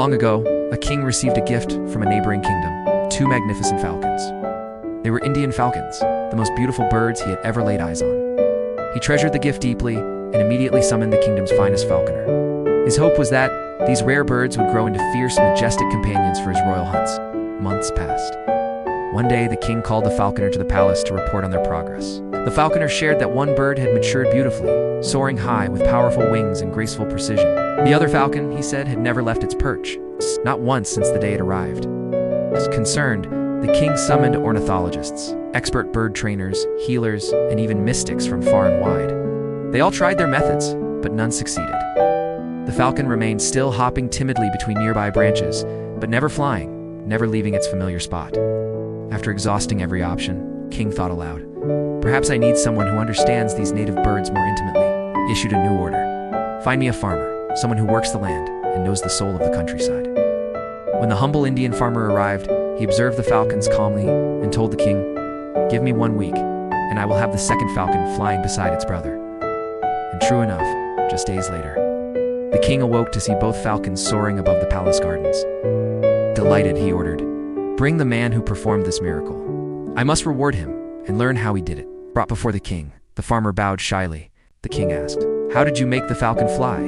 Long ago, a king received a gift from a neighboring kingdom, two magnificent falcons. They were Indian falcons, the most beautiful birds he had ever laid eyes on. He treasured the gift deeply and immediately summoned the kingdom's finest falconer. His hope was that these rare birds would grow into fierce, majestic companions for his royal hunts. Months passed. One day, the king called the falconer to the palace to report on their progress. The falconer shared that one bird had matured beautifully, soaring high with powerful wings and graceful precision. The other falcon, he said, had never left its perch, not once since the day it arrived. Concerned, the king summoned ornithologists, expert bird trainers, healers, and even mystics from far and wide. They all tried their methods, but none succeeded. The falcon remained still, hopping timidly between nearby branches, but never flying, never leaving its familiar spot. After exhausting every option, King thought aloud. Perhaps I need someone who understands these native birds more intimately. He issued a new order. Find me a farmer, someone who works the land and knows the soul of the countryside. When the humble Indian farmer arrived, he observed the falcons calmly and told the king, "Give me 1 week, and I will have the second falcon flying beside its brother." And true enough, just days later, the king awoke to see both falcons soaring above the palace gardens. Delighted, he ordered, "Bring the man who performed this miracle. I must reward him and learn how he did it." Brought before the king, the farmer bowed shyly. The king asked, "How did you make the falcon fly?"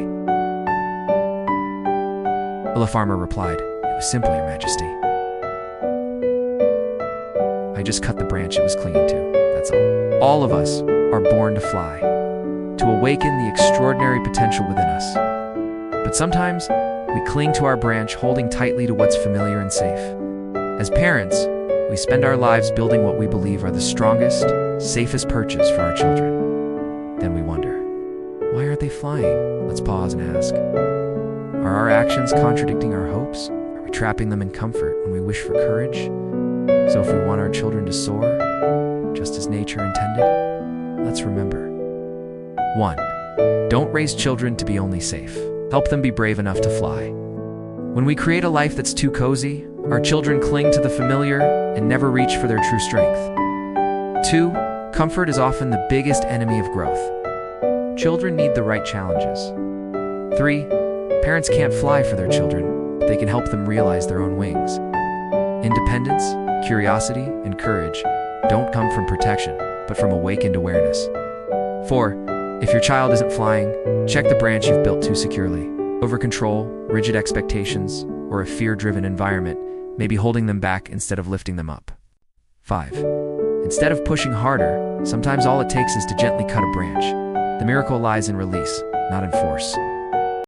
Well, the farmer replied, "It was simple, Your Majesty. I just cut the branch it was clinging to, that's all." All of us are born to fly, to awaken the extraordinary potential within us. But sometimes, we cling to our branch, holding tightly to what's familiar and safe. As parents, we spend our lives building what we believe are the strongest, safest perches for our children. Then we wonder, why aren't they flying? Let's pause and ask, are our actions contradicting our hopes? Are we trapping them in comfort when we wish for courage? So if we want our children to soar, just as nature intended, let's remember. 1. Don't raise children to be only safe. Help them be brave enough to fly. When we create a life that's too cozy, our children cling to the familiar and never reach for their true strength. 2. Comfort is often the biggest enemy of growth. Children need the right challenges. 3. Parents can't fly for their children, but they can help them realize their own wings. Independence, curiosity, and courage don't come from protection, but from awakened awareness. 4. If your child isn't flying, check the branch you've built too securely. Over-control, rigid expectations, or a fear-driven environment may be holding them back instead of lifting them up. 5. Instead of pushing harder, sometimes all it takes is to gently cut a branch. The miracle lies in release, not in force.